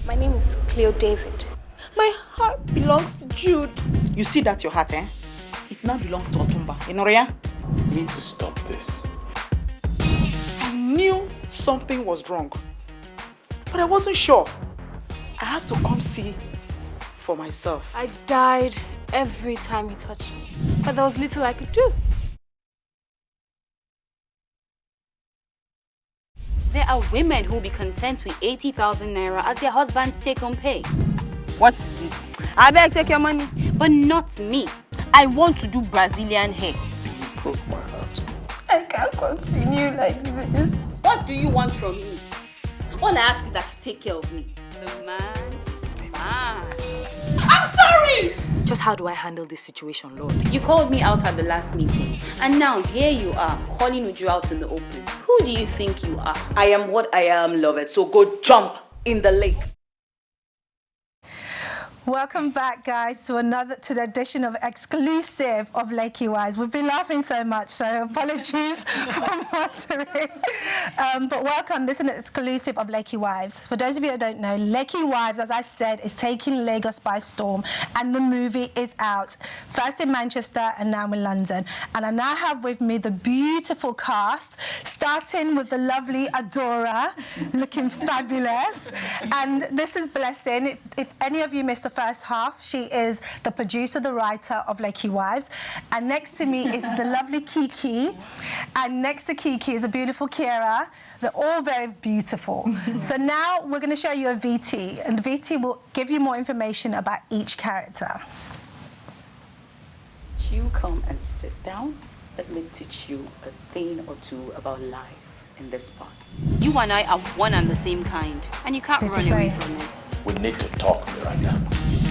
My name is Cleo David. My heart belongs to Jude. You see that your heart, eh? It now belongs to Otumba. Inoria? You need to stop this. I knew something was wrong, but I wasn't sure. I had to come see for myself. I died every time he touched me, but there was little I could do. There are women who will be content with 80,000 naira as their husbands take-home pay. What is this? I beg take your money, but not me. I want to do Brazilian hair. You broke my heart. I can't continue like this. What do you want from me? All I ask is that you take care of me. The man is mine. I'm sorry! Just how do I handle this situation, Lord? You called me out at the last meeting, and now here you are, calling Uju out in the open. Who do you think you are? I am what I am, Lovette, so go jump in the lake. Welcome back, guys, to the edition of exclusive of Lekki Wives. We've been laughing so much, so apologies for muttering. But welcome. This is an exclusive of Lekki Wives. For those of you who don't know, Lekki Wives, as I said, is taking Lagos by storm, and the movie is out. First in Manchester and now in London. And I now have with me the beautiful cast, starting with the lovely Adora, looking fabulous. And this is Blessing. If any of you missed the first half, she is the producer, the writer of Lekki Wives. And next to me is the lovely Kiki. And next to Kiki is a beautiful Kiera. They're all very beautiful. So now we're going to show you a VT. And the VT will give you more information about each character. You come and sit down. Let me teach you a thing or two about life in this part. You and I are one and the same kind, and you can't run away from it. We need to talk, Miranda.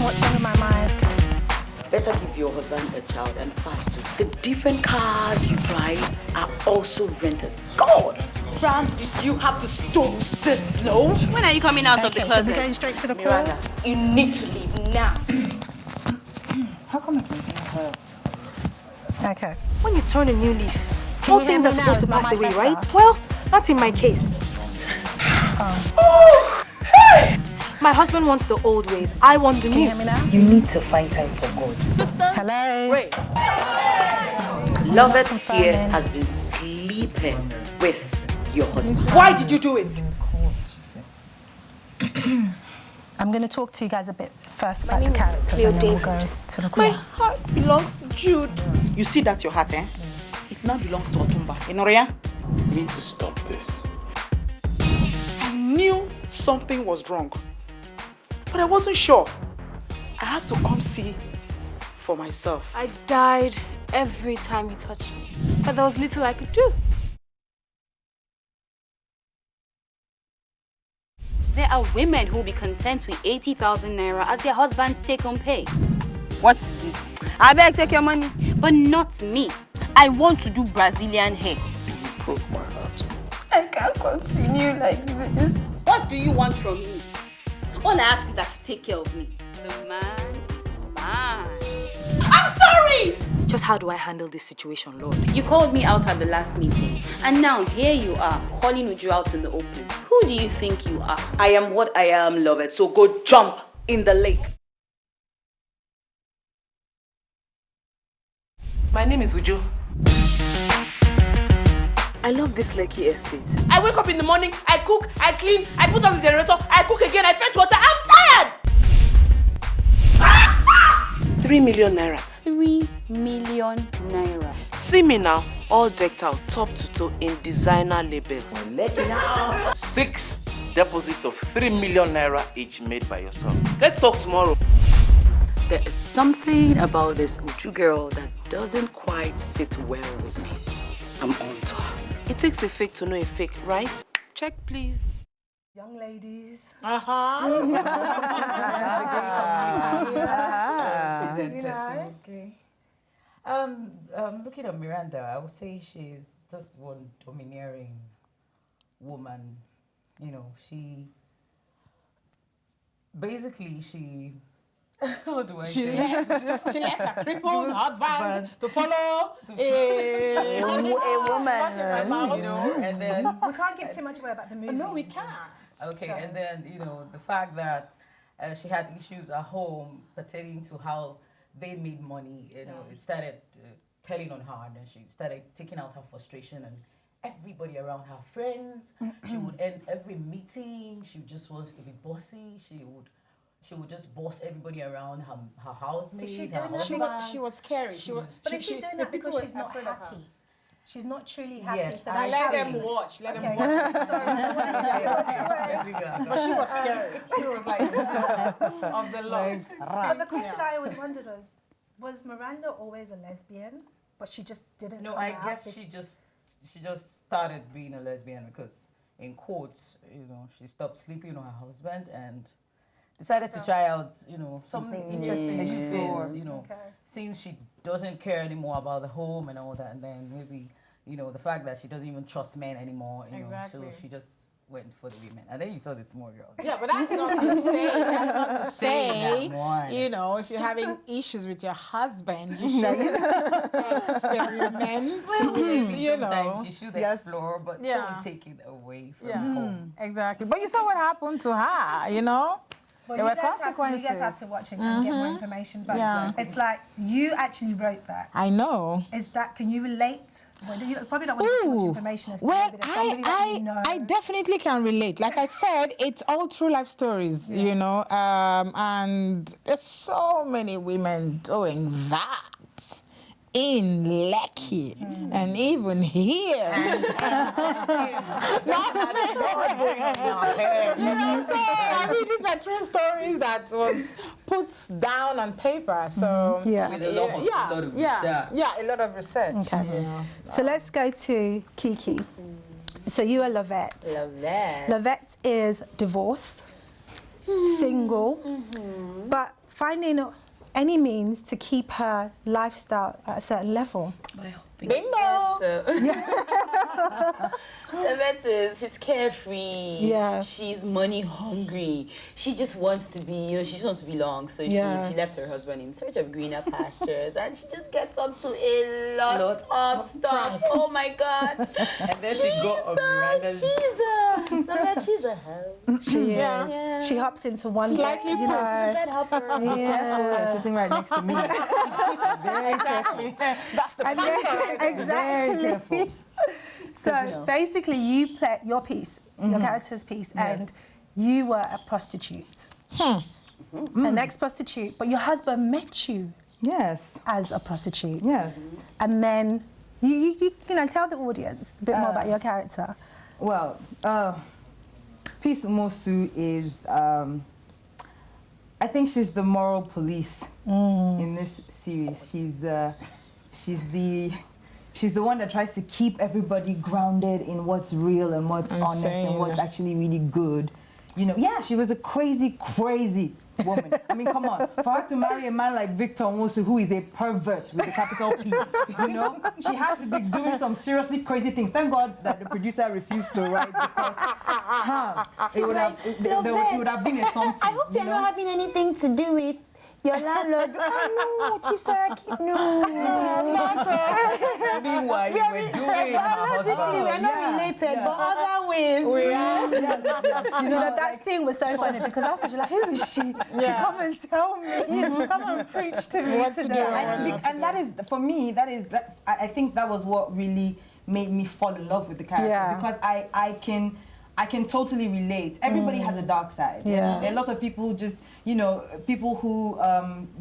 What's wrong with my mic? Better give your husband a child and fast too. The different cars you drive are also rented. God! Fran, did you have to stoop this low? When are you coming out of the So closet? we're going straight to the Miranda, chorus? you need to leave now. How come I can tell her? Okay. When you turn a new leaf, Can all you hear things me are now? supposed to Is my pass mic away, better? right? Well, not in my case. My husband wants the old ways. I want the Can you new. hear me now? You need to find time for God. Hello? Wait. Lovette confirming. here has been sleeping with your husband. Why did you do it? I'm going to talk to you guys a bit first My about the name is characters, Cleo and then we'll David. go to the My chorus. heart belongs to Jude. You see that your heart, eh? It now belongs to Otumba. Inoria? You need to stop this. I knew something was wrong, but I wasn't sure. I had to come see for myself. I died every time he touched me, but there was little I could do. There are women who will be content with 80,000 naira as their husbands take-home pay. What is this? I beg take your money, but not me. I want to do Brazilian hair. You broke my heart. I can't continue like this. What do you want from me? All I ask is that you take care of me. The man is mine. I'm sorry! Just how do I handle this situation, Lord? You called me out at the last meeting, and now here you are, calling Uju out in the open. Who do you think you are? I am what I am, Lovette, so go jump in the lake. My name is Uju. I love this Lekki estate. I wake up in the morning, I cook, I clean, I put on the generator, I cook again, I fetch water. I'm tired! 3 million naira. 3 million naira. See me now, all decked out, top to toe in designer labels. 6 deposits of 3 million naira each made by yourself. Let's talk tomorrow. There is something about this Uju girl that doesn't quite sit well with me. I'm on to her. It takes a fake to know a fake, right? Check, please. Young ladies. Looking at Miranda, I would say she's just one domineering woman. You know, she How do I She say? left her crippled husband to follow a woman, you know, and then We can't give too much away about the movie. no, we can't. okay, and then you know the fact that she had issues at home pertaining to how they made money. You know, it started telling on her, and then she started taking out her frustration and everybody around her friends. She would end every meeting. She just wants to be bossy. She would just boss everybody around her housemates. Is she her doing that? She was scary. She was. But is she doing that because she's not happy? She's not truly happy. Yes, so I that's Let how them we- watch. Let them Okay. watch. But But she was scary. She was like of the Lord. But the question I always wondered was Miranda always a lesbian, but she just didn't No, come I out? guess she just started being a lesbian because in court, you know, she stopped sleeping with her husband and decided to try out, you know, something interesting new things, you know, since she doesn't care anymore about the home and all that, and then maybe, you know, the fact that she doesn't even trust men anymore, you know, so she just went for the women. And then you saw the small girl. Yeah, but that's not to say, one. you know, if you're having issues with your husband, you should experiment. You know, Sometimes you should explore, but don't take it away from home. Exactly. But you saw what happened to her, you know? Well, There you were guys have consequences. to watch it and get more information. But it's like you actually wrote that. I know. Is that? Can you relate? Well, you probably don't want to give too much information. As to Well, maybe there's somebody that you know. I definitely can relate. Like I said, it's all true life stories, you know, and there's so many women doing that in Lekki and even here. I mean, these are true stories that was put down on paper. So With a lot of research. a lot of research. Okay. Yeah. So let's go to Kiki. So you are Lovette. Lovette. Lovette is divorced, single, but finding any means to keep her lifestyle at a certain level. Bingo! Lovette is, she's carefree. Yeah. She's money hungry. She just wants to be, you know, she just wants to belong. So she left her husband in search of greener pastures, and she just gets up to a lot of stuff. Oh my God. And then she got on Miranda's. Lovette, she's a hell. She is. Yeah. She hops into one Slightly you know. Bed hopper. Yeah. Sitting right next to me. Very careful. That's the Exactly. Very careful. So basically, you play your piece, your character's piece, and you were a prostitute, an ex-prostitute, but your husband met you Yes. as a prostitute. Yes. And then you know, tell the audience a bit more about your character. Well, Peace Mosu is, I think she's the moral police in this series. She's the one that tries to keep everybody grounded in what's real and what's honest and what's actually really good. You know, yeah, she was a crazy woman. I mean, come on. For her to marry a man like Victor Nwosu, who is a pervert with a capital P, you know, she had to be doing some seriously crazy things. Thank God that the producer refused to write because, it would have been a something. I hope you're not having anything to do with your landlord. Oh no, Chief Saraki, no. Meanwhile, you were doing her husband. We're not related, but other ways. You know, that scene was so funny because I was actually like, who is she to come and tell me, come and preach to me today? And that is, for me, I think that was what really made me fall in love with the character because I can totally relate. Everybody has a dark side. Yeah. There are a lot of people just, you know, people who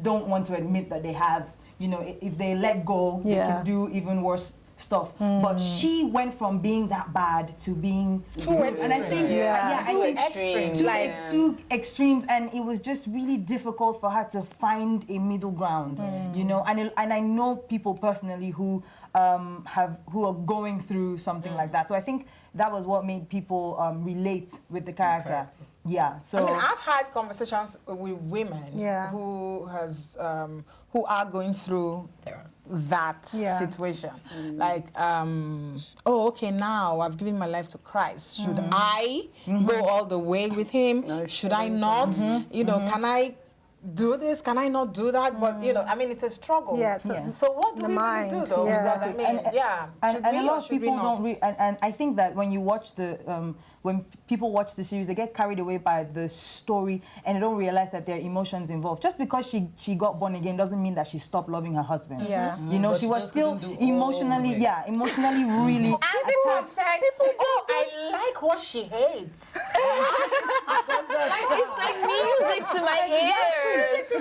don't want to admit that they have, you know, if they let go, they can do even worse stuff. But she went from being that bad to being Too good. And I think, two extremes, and it was just really difficult for her to find a middle ground, you know. And I know people personally who are going through something like that. So I think that was what made people relate with the character. Yeah. So I mean, I've had conversations with women who are going through that situation. Like, oh, okay, now I've given my life to Christ. Should I go all the way with him? Should I not? You know, can I do this? Can I not do that? But, you know, I mean, it's a struggle. Yeah. So what do we really do, though? Exactly. I mean, and a lot of people don't and I think that when you watch the when people watch the series, they get carried away by the story and they don't realize that there are emotions involved. Just because she got born again doesn't mean that she stopped loving her husband. Yeah. You know, she was still emotionally, emotionally really. And people have said, oh, I like what she hates. It's like music to my ears.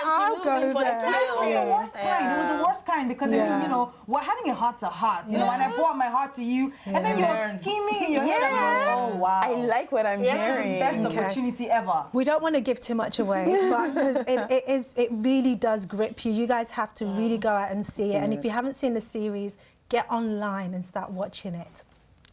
I'll go there. It was the worst kind. It was the worst kind because I mean, you know, we're having a heart to heart. You know, and I pour out my heart to you, and then you're scheming in your head. Oh wow! I like what I'm hearing. Best opportunity ever. We don't want to give too much away, but because it really does grip you. You guys have to really go out and see it. And if you haven't seen the series, get online and start watching it.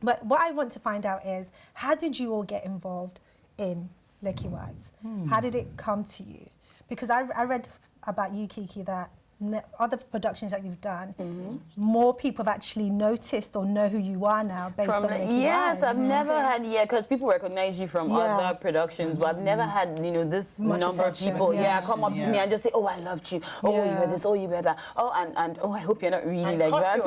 But what I want to find out is, how did you all get involved in Lekki Wives? How did it come to you? Because I read about you, Kiki, that other productions that you've done, more people have actually noticed or know who you are now based on Lekki Wives. Yes, I've never had, because people recognize you from other productions, but I've never had, you know, this number of people, come up to me and just say, oh, I loved you, oh, you were this, oh, you were that, oh, and oh, I hope you're not really like that.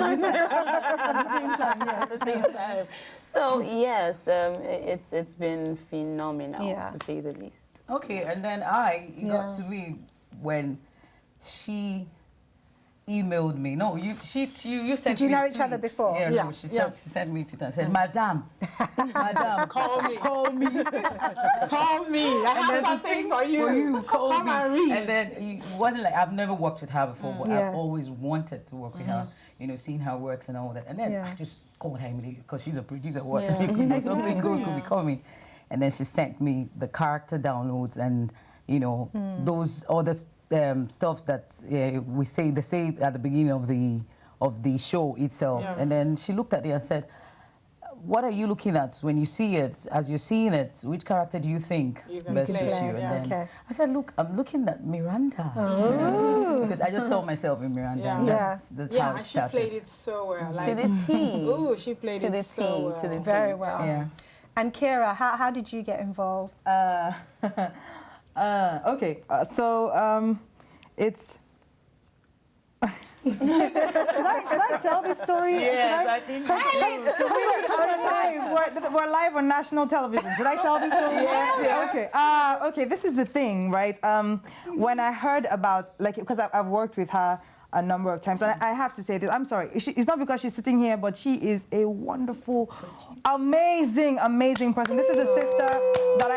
At the same time. So, yes, it's been phenomenal, to say the least. Okay, and then it got to me when she emailed me. No, you sent me. Did you know each other before? Yeah, no, she sent me a tweet and said, Madam, call me. Call me. I have something for you. Call me. And read. And then it wasn't like, I've never worked with her before, but I've always wanted to work with her, you know, seeing her works and all that. And then I just called her immediately because she's a producer. Something good could be coming. And then she sent me the character downloads and, you know, those other stuff that they say at the beginning of the show itself. And then she looked at it and said, what are you looking at when you see it? As you're seeing it, which character do you think best suits you? And then I said, look, I'm looking at Miranda. Because I just saw myself in Miranda. And that's how it started. She played it so well. Like, to the T. Oh, she played it so well. To the T. Very well. Yeah. And Kira, how did you get involved? Okay, so it's. should I tell this story? Yes, I think we're live on national television. Should I tell this story? Yes. Okay. Okay. This is the thing, right? When I heard about, like, because I've worked with her a number of times, and I have to say this. I'm sorry. It's not because she's sitting here, but she is a wonderful, amazing person. This is the sister that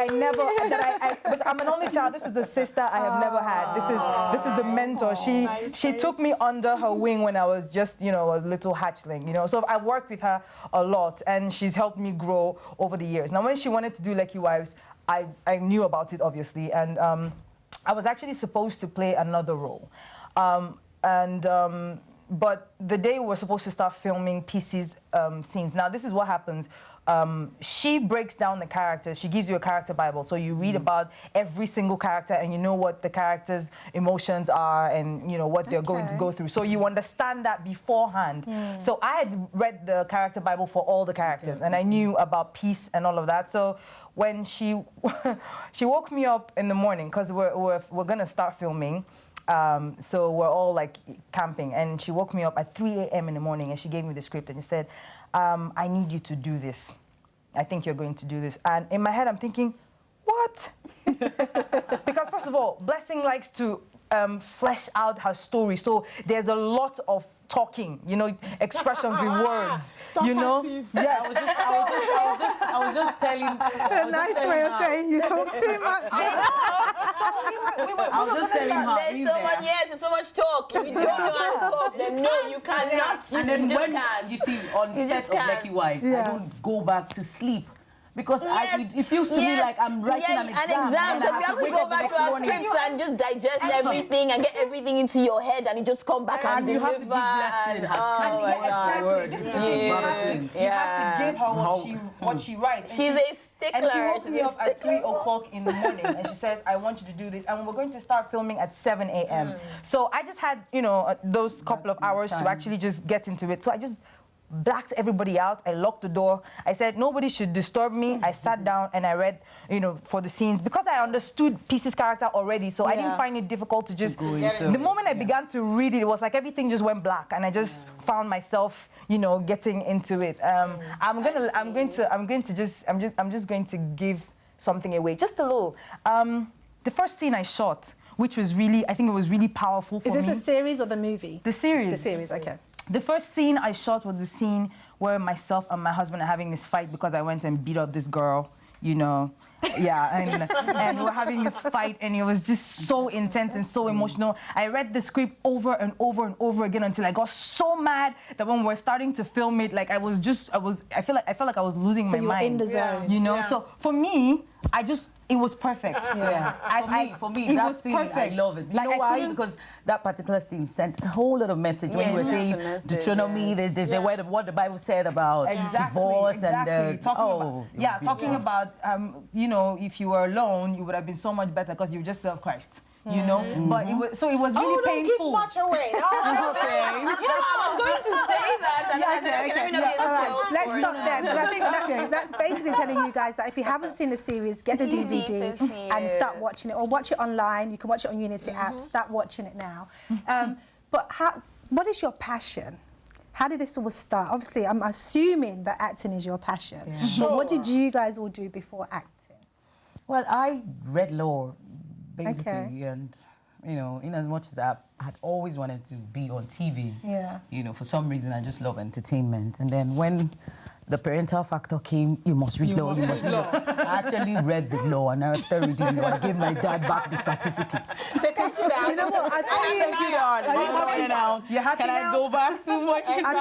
I'm an only child. This is the sister I have never had. This is the mentor. She took me under her wing when I was just, you know, a little hatchling, you know. So I've worked with her a lot, and she's helped me grow over the years. Now, when she wanted to do Lekki Wives, I knew about it, obviously, and I was actually supposed to play another role. But the day we were supposed to start filming pieces, scenes. Now, this is what happens. She breaks down the characters. She gives you a character Bible. So you read about every single character and you know what the character's emotions are and, you know, what they're going to go through. So you understand that beforehand. So I had read the character Bible for all the characters and I knew about peace and all of that. So when she woke me up in the morning, because we're going to start filming. So we're all like camping, and she woke me up at 3 a.m. in the morning, and she gave me the script, and she said, I need you to do this. I think you're going to do this. And in my head, I'm thinking, what? Because first of all, Blessing likes to flesh out her story. So there's a lot of talking, you know, expressions with words, you know? Yeah, I was just telling. A nice way of saying you talk too much. I was just telling her. There's so much talk. If you don't know how to talk, then no, you cannot. And then when you see on set of Lekki Wives, I don't go back to sleep. Because it feels to me like I'm writing an exam. Because we have to go back to our scripts and just digest everything and get everything into your head, and you just come back and you deliver. have to give Exactly. This is you have to give her what she writes. She's a stickler. And she woke me up at 3 o'clock in the morning, and she says, I want you to do this. And we're going to start filming at 7 a.m. So I just had, you know, those couple of hours to actually just get into it. So I just blacked everybody out. I locked the door. I said, nobody should disturb me. I sat down and I read, you know, for the scenes. Because I understood Peace's character already, so I didn't find it difficult to just the moment I began to read it, it was like everything just went black, and I just found myself, you know, getting into it. I'm just going to give something away, just a little. The first scene I shot, which was really, I think it was really powerful for me. Is this the series or the movie? The series. The series, okay. The first scene I shot was the scene where myself and my husband are having this fight because I went and beat up this girl, you know. Yeah, and we were having this fight, and it was just so intense and so emotional. I read the script over and over and over again until I got so mad that when we were starting to film it, like I felt like I was losing my mind. So you were in the zone. You know, so for me, it was perfect. Yeah. For me, that scene, I love it. You know why? Because that particular scene sent a whole lot of message when you were saying Deuteronomy, there's what the Bible said about divorce and talking about you know, if you were alone, you would have been so much better because you just served Christ. You know, but it was really painful. Don't give much away. Okay. I was going to say that. And all right, let's stop there. But I think that's basically telling you guys that if you haven't seen the series, get the DVD and start watching it, or watch it online. You can watch it on Unity app. Start watching it now. But what is your passion? How did this all start? Obviously, I'm assuming that acting is your passion. Yeah. But what did you guys all do before acting? Well, I read law, basically, and you know, in as much as I had always wanted to be on TV, you know, for some reason I just love entertainment. And then when the parental factor came, you must read law. I actually read the law, and after reading law, I gave my dad back the certificate. You know what? I'll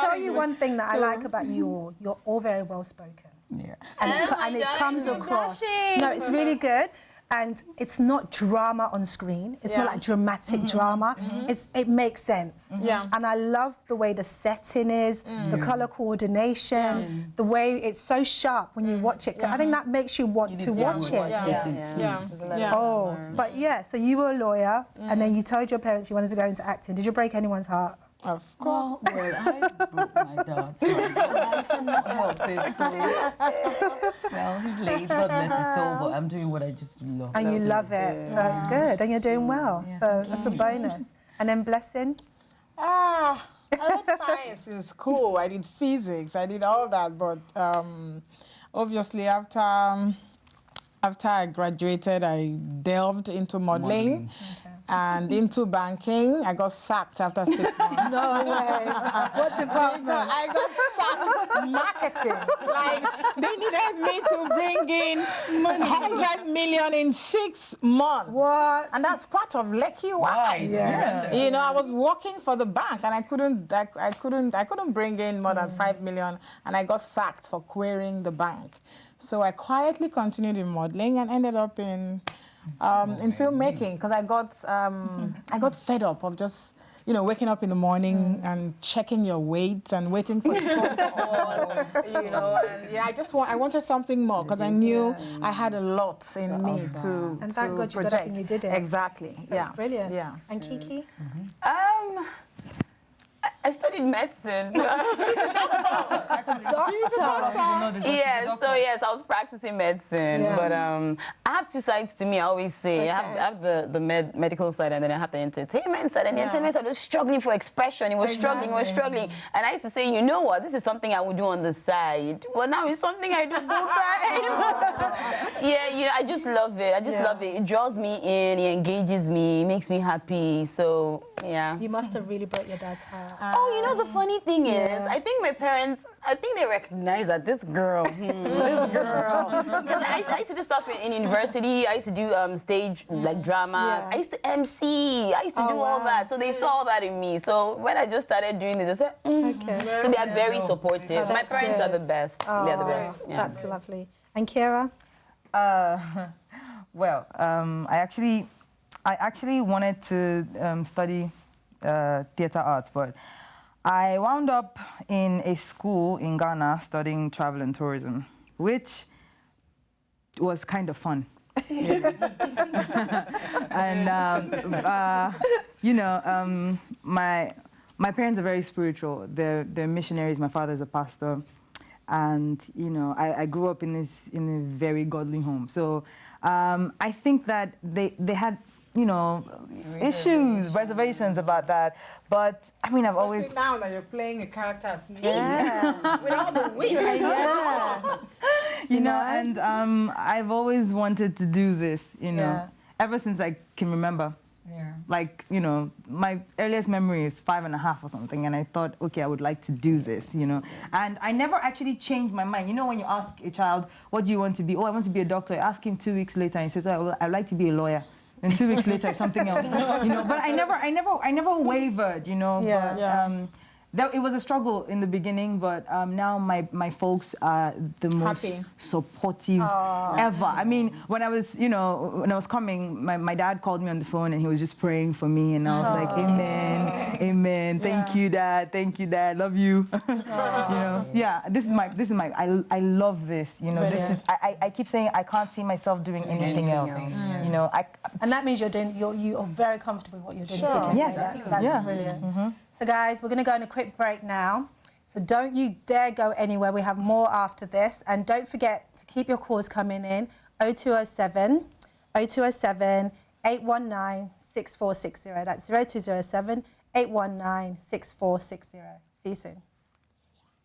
tell you one thing that I like about you all. You're all very well spoken. Yeah. And it comes across. No, it's really good. And it's not drama on screen. It's not like dramatic drama. It makes sense. And I love the way the setting is, the color coordination, the way it's so sharp when you watch it. I think that makes you want to watch it. Oh, but so you were a lawyer, and then you told your parents you wanted to go into acting. Did you break anyone's heart? Of course. Well, I broke my dad's heart. I cannot help it. So, well, he's late, God bless his soul, but I'm doing what I just love. And you love it, so it's good, and you're doing well. So that's a bonus. And then Blessing? I read science in school. I did physics. I did all that, but obviously after I graduated, I delved into modeling. And into banking. I got sacked after 6 months. No way. What department? I got sacked marketing. Like, they needed me to bring in 100 million in 6 months. What? And that's part of LEKKI Wives. Yeah. You know, I was working for the bank, and I couldn't bring in more than 5 million, and I got sacked for querying the bank. So I quietly continued in modeling and ended up in filmmaking, because I got fed up of just, you know, waking up in the morning and checking your weight and waiting for the phone call, you know. And I wanted something more, because I knew I had a lot in me to And thank God you got up and you did it. Exactly. So it's brilliant. Yeah. And Kiki? I studied medicine. Yes, I was practicing medicine, but I have two sides to me. I always say I have the medical side, and then I have the entertainment side. And the entertainment side was struggling for expression. It was struggling, And I used to say, you know what, this is something I would do on the side. Well, now it's something I do full time. You know, I just love it. I just love it. It draws me in. It engages me. It makes me happy. So yeah. You must have really broke your dad's heart. Oh, you know, the funny thing is, I think my parents, they recognize that this girl, this girl. Because I used to do stuff in university. I used to do stage, like, dramas. I used to MC. I used to do all that. So they saw that in me. So when I just started doing this, I said, So they are very supportive. My parents are the best. They're the best. Yeah. That's lovely. And Kira? Well, I actually wanted to study theatre arts, but I wound up in a school in Ghana studying travel and tourism, which was kind of fun. And you know, my parents are very spiritual. They're missionaries. My father's a pastor, and you know, I grew up in a very godly home. So I think that they had, you know, issues, reservations about that. But I mean, I've always now that you're playing a character as me, with all the weakness, you know, and I've always wanted to do this, you know, ever since I can remember. Yeah. Like, you know, my earliest memory is 5.5 or something, and I thought, okay, I would like to do this, you know. And I never actually changed my mind. You know, when you ask a child, what do you want to be? Oh, I want to be a doctor. I ask him 2 weeks later, and he says, oh, I'd like to be a lawyer. And 2 weeks later, something else. You know, but I never wavered, you know. Yeah. But, it was a struggle in the beginning, but now my folks are the most supportive ever. I mean, when I was, you know, when I was coming, my dad called me on the phone and he was just praying for me, and I was like, amen, amen. Thank you, Dad. Thank you, Dad. Love you. You know, this is my. I love this. You know, this is. I keep saying I can't see myself doing anything else. You know, and that means you're very comfortable with what you're doing. Sure. Yes. So that's brilliant. So guys, we're going to go on a quick break now. So don't you dare go anywhere. We have more after this. And don't forget to keep your calls coming in. 0207 819 6460. That's 0207 819 6460. See you soon.